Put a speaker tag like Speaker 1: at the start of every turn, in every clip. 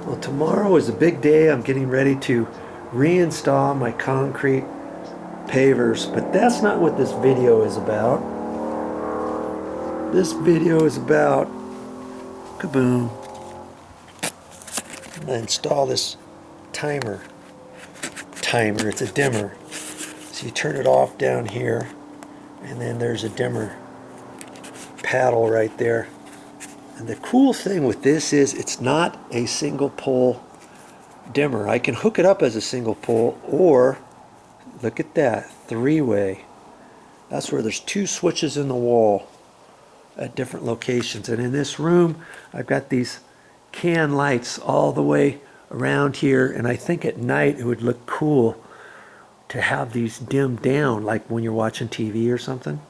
Speaker 1: Well, tomorrow is a big day. I'm getting ready to reinstall my concrete pavers, but that's not what this video is about. This video is about, kaboom, I'm gonna install this timer. It's a dimmer. So you turn it off down here, and then there's a dimmer paddle right there. And the cool thing with this is it's not a single pole dimmer. I can hook it up as a single pole, or look at that, three-way. That's where there's two switches in the wall at different locations. And in this room, I've got these can lights all the way around here, and I think at night it would look cool to have these dimmed down, like when you're watching TV or something.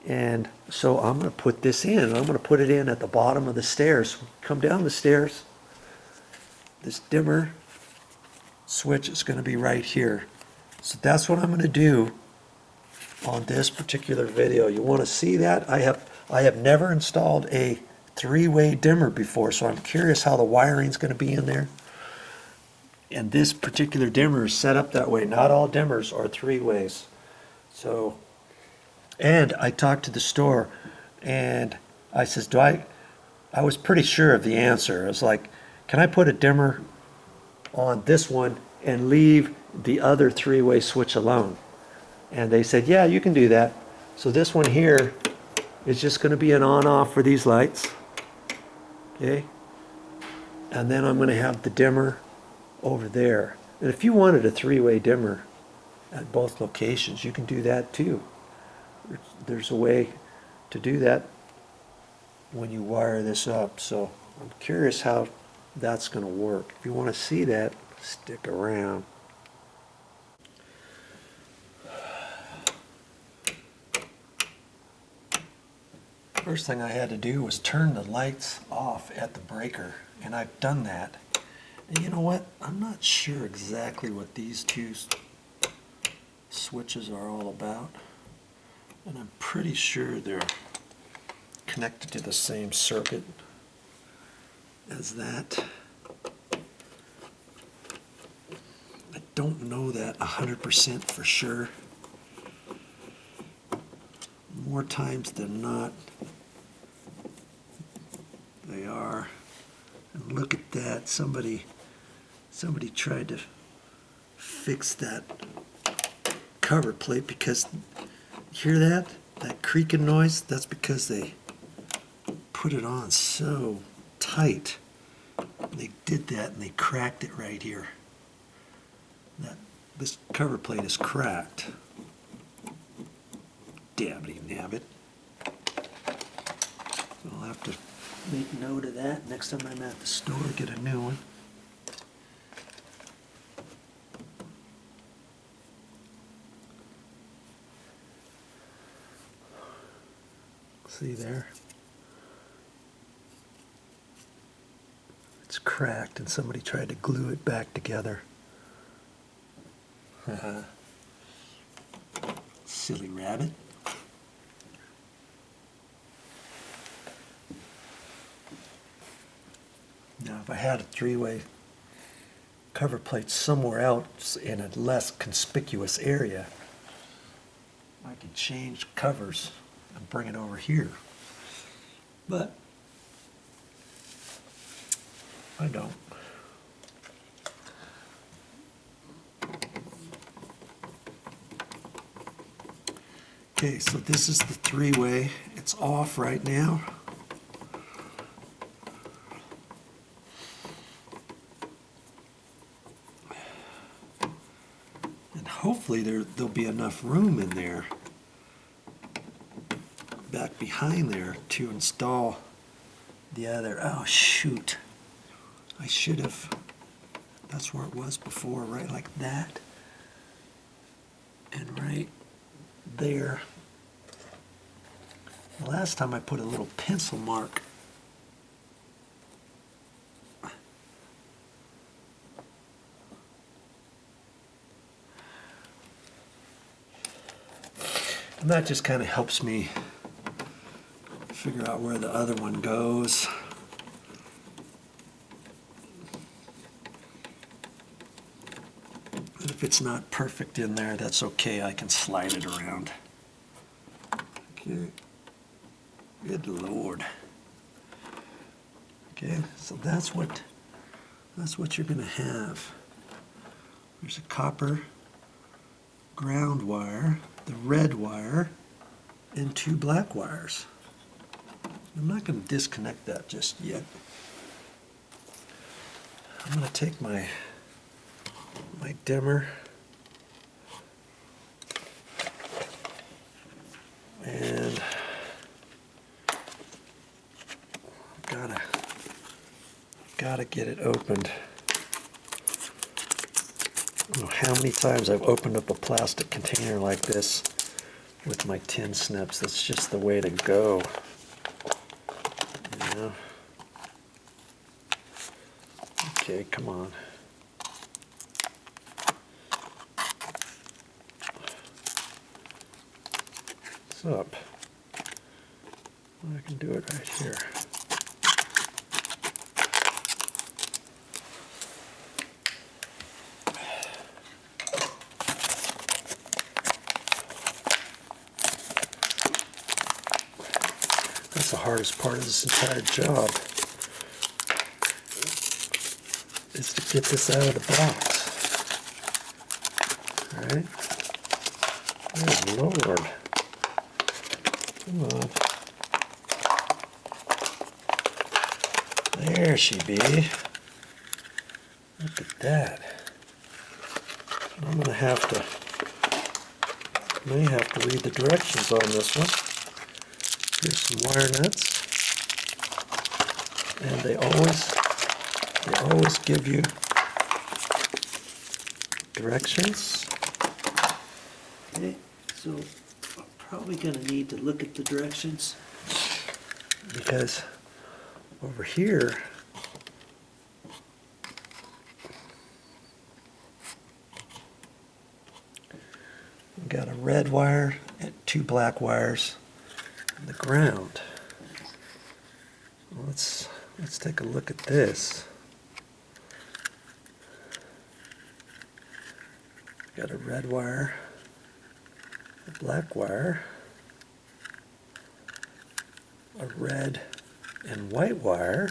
Speaker 1: And so I'm going to put this in. I'm going to put it in at the bottom of the stairs. Come down the stairs. This dimmer switch is going to be right here. So that's what I'm going to do on this particular video. You want to see that? I have never installed a three-way dimmer before, so I'm curious how the wiring is going to be in there. And this particular dimmer is set up that way. Not all dimmers are three ways. So, and I talked to the store, and I says, I was pretty sure of the answer. I was like, can I put a dimmer on this one and leave the other three-way switch alone? And they said, yeah, you can do that. So this one here is just going to be an on-off for these lights. Okay? And then I'm going to have the dimmer over there. And if you wanted a three-way dimmer at both locations, you can do that too. There's a way to do that when you wire this up. So I'm curious how that's going to work. If you want to see that, stick around. First thing I had to do was turn the lights off at the breaker, and I've done that. And you know what? I'm not sure exactly what these two switches are all about. And I'm pretty sure they're connected to the same circuit as that. I don't know that 100% for sure. More times than not, they are. And look at that. Somebody tried to fix that cover plate because, hear that? That creaking noise? That's because they put it on so tight. They did that and they cracked it right here. This cover plate is cracked. Dabbity nabbit. So I'll have to make note of that next time I'm at the store, get a new one. See there? It's cracked and somebody tried to glue it back together. Silly rabbit. Now if I had a three-way cover plate somewhere else in a less conspicuous area, I could change covers and bring it over here. But I don't. Okay, so this is the three-way. It's off right now. And hopefully there'll be enough room in there, back behind there, to install the other. Oh shoot, I should have, that's where it was before, right like that, and right there. The last time I put a little pencil mark and that just kind of helps me figure out where the other one goes. And if it's not perfect in there, that's okay. I can slide it around. Okay. Good Lord. Okay, so that's what you're going to have. There's a copper ground wire, the red wire, and 2 black wires. I'm not going to disconnect that just yet. I'm going to take my dimmer and gotta get it opened. I don't know how many times I've opened up a plastic container like this with my tin snips. That's just the way to go. You know? Okay, come on. What's up? I can do it right here. That's the hardest part of this entire job, is to get this out of the box. Alright? Good Lord. Come on. There she be. Look at that. I'm gonna may have to read the directions on this one. Here's some wire nuts, and they always give you directions. Okay, so I'm probably going to need to look at the directions, because over here we've got a red wire and 2 black wires. The ground. Let's take a look at this. Got a red wire, a black wire, a red and white wire,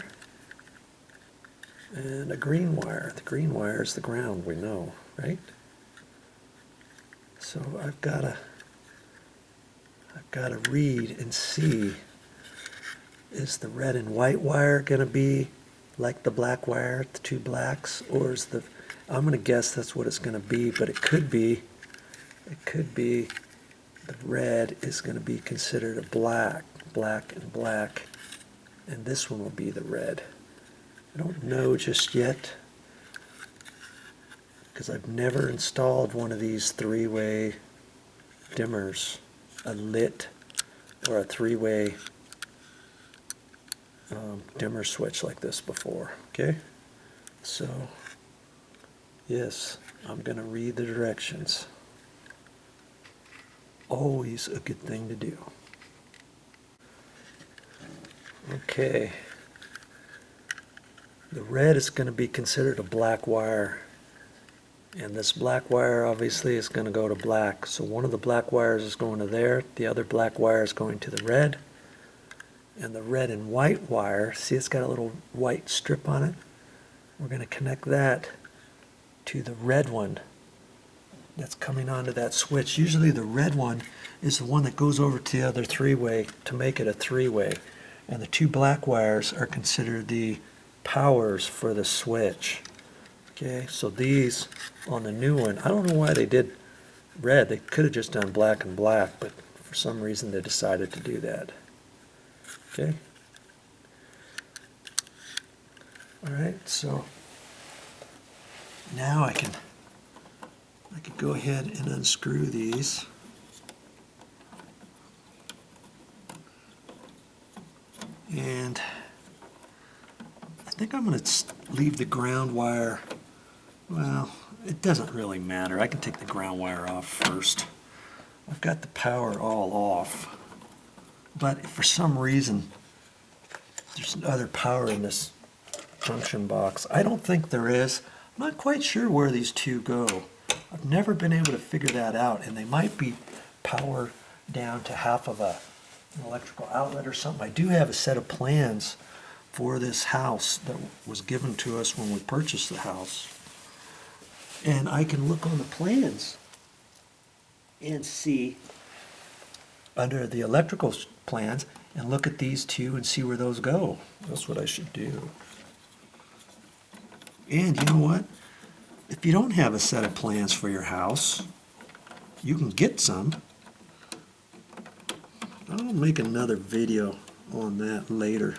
Speaker 1: and a green wire. The green wire is the ground, we know, right? So I've got to read and see, is the red and white wire going to be like the black wire, the 2 blacks, or is I'm going to guess that's what it's going to be, but it could be the red is going to be considered a black and black, and this one will be the red. I don't know just yet, because I've never installed one of these 3-way dimmers, a lit or a 3-way dimmer switch like this before. Okay, so yes, I'm going to read the directions. Always a good thing to do. Okay, the red is going to be considered a black wire, and this black wire obviously is going to go to black. So one of the black wires is going to there, the other black wire is going to the red, and the red and white wire, see it's got a little white strip on it, we're going to connect that to the red one that's coming onto that switch. Usually the red one is the one that goes over to the other 3-way to make it a 3-way, and the 2 black wires are considered the powers for the switch. Okay, so these on the new one, I don't know why they did red. They could have just done black and black, but for some reason they decided to do that. Okay. All right, so now I can go ahead and unscrew these. And I think I'm going to leave the ground wire. Well, it doesn't really matter. I can take the ground wire off first. I've got the power all off. But if for some reason there's other power in this junction box, I don't think there is. I'm not quite sure where these 2 go. I've never been able to figure that out, and they might be power down to half of an electrical outlet or something. I do have a set of plans for this house that was given to us when we purchased the house. And I can look on the plans and see under the electrical plans and look at these two and see where those go. That's what I should do. And you know what? If you don't have a set of plans for your house, you can get some. I'll make another video on that later.